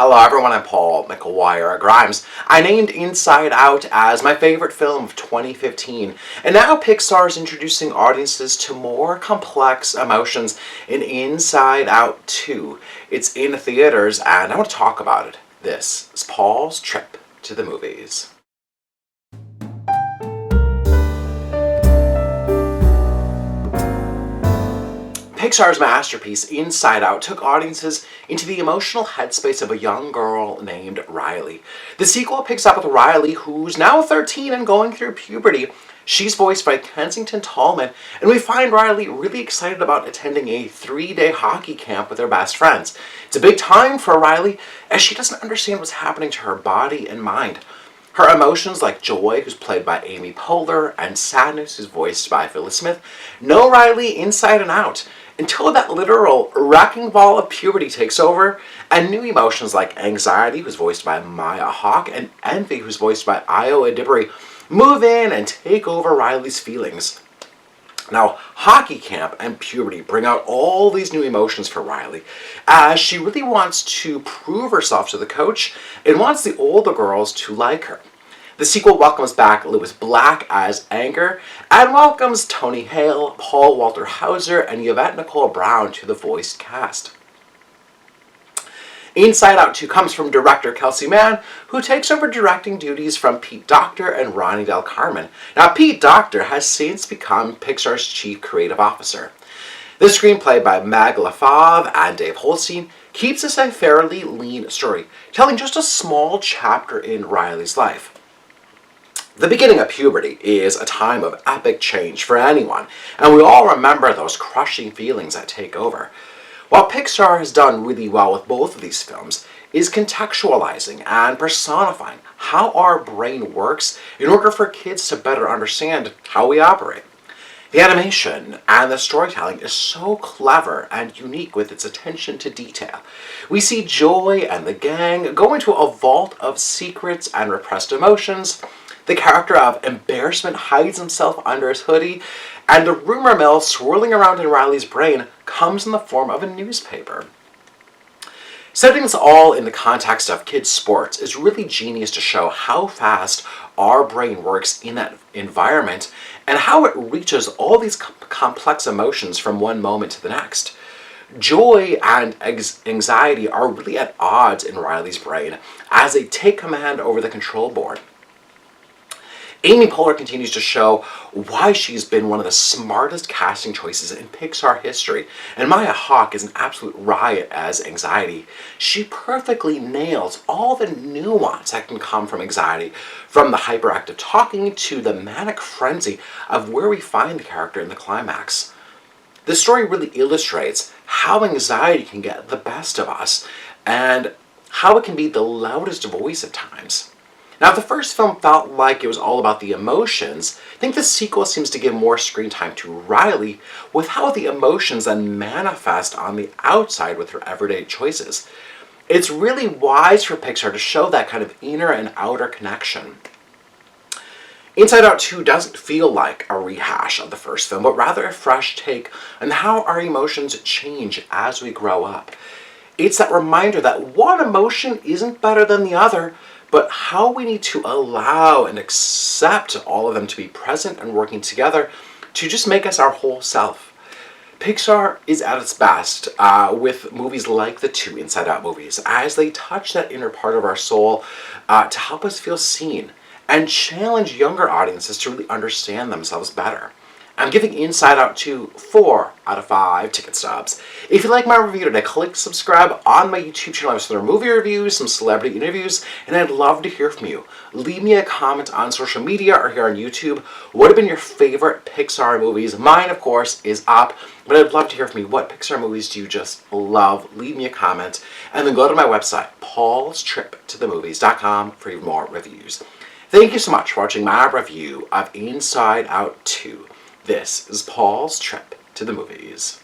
Hello everyone, I'm Paul McGuire Grimes. I named Inside Out as my favorite film of 2015, and now Pixar is introducing audiences to more complex emotions in Inside Out 2. It's in theaters, and I want to talk about it. This is Paul's trip to the movies. Pixar's masterpiece, Inside Out, took audiences into the emotional headspace of a young girl named Riley. The sequel picks up with Riley, who's now 13 and going through puberty. She's voiced by Kensington Tallman, and we find Riley really excited about attending a 3-day hockey camp with her best friends. It's a big time for Riley, as she doesn't understand what's happening to her body and mind. Her emotions, like joy, who's played by Amy Poehler, and sadness, who's voiced by Phyllis Smith, know Riley inside and out, until that literal wrecking ball of puberty takes over, and new emotions like anxiety, who's voiced by Maya Hawke, and envy, who's voiced by Io Adibri, move in and take over Riley's feelings. Now, hockey camp and puberty bring out all these new emotions for Riley, as she really wants to prove herself to the coach and wants the older girls to like her. The sequel welcomes back Louis Black as Anger and welcomes Tony Hale, Paul Walter Hauser, and Yvette Nicole Brown to the voiced cast. Inside Out 2 comes from director Kelsey Mann, who takes over directing duties from Pete Docter and Ronnie Del Carmen. Now, Pete Docter has since become Pixar's chief creative officer. The screenplay by Mag LaFave and Dave Holstein keeps us a fairly lean story, telling just a small chapter in Riley's life. The beginning of puberty is a time of epic change for anyone, and we all remember those crushing feelings that take over. What Pixar has done really well with both of these films is contextualizing and personifying how our brain works in order for kids to better understand how we operate. The animation and the storytelling is so clever and unique with its attention to detail. We see Joy and the gang go into a vault of secrets and repressed emotions. The character of Embarrassment hides himself under his hoodie, and the rumor mill swirling around in Riley's brain comes in the form of a newspaper. Setting this all in the context of kids' sports is really genius to show how fast our brain works in that environment and how it reaches all these complex emotions from one moment to the next. Joy and anxiety are really at odds in Riley's brain as they take command over the control board. Amy Poehler continues to show why she's been one of the smartest casting choices in Pixar history, and Maya Hawke is an absolute riot as anxiety. She perfectly nails all the nuance that can come from anxiety, from the hyperactive talking to the manic frenzy of where we find the character in the climax. The story really illustrates how anxiety can get the best of us and how it can be the loudest voice at times. Now, if the first film felt like it was all about the emotions, I think the sequel seems to give more screen time to Riley with how the emotions then manifest on the outside with her everyday choices. It's really wise for Pixar to show that kind of inner and outer connection. Inside Out 2 doesn't feel like a rehash of the first film, but rather a fresh take on how our emotions change as we grow up. It's that reminder that one emotion isn't better than the other, but how we need to allow and accept all of them to be present and working together to just make us our whole self. Pixar is at its best with movies like the two Inside Out movies, as they touch that inner part of our soul to help us feel seen and challenge younger audiences to really understand themselves better. I'm giving Inside Out 2 4 out of 5 ticket stubs. If you like my review today, click subscribe on my YouTube channel. I have some other movie reviews, some celebrity interviews, and I'd love to hear from you. Leave me a comment on social media or here on YouTube. What have been your favorite Pixar movies? Mine, of course, is Up, but I'd love to hear from you. What Pixar movies do you just love? Leave me a comment, and then go to my website, paulstriptothemovies.com, for even more reviews. Thank you so much for watching my review of Inside Out 2. This is Paul's trip to the movies.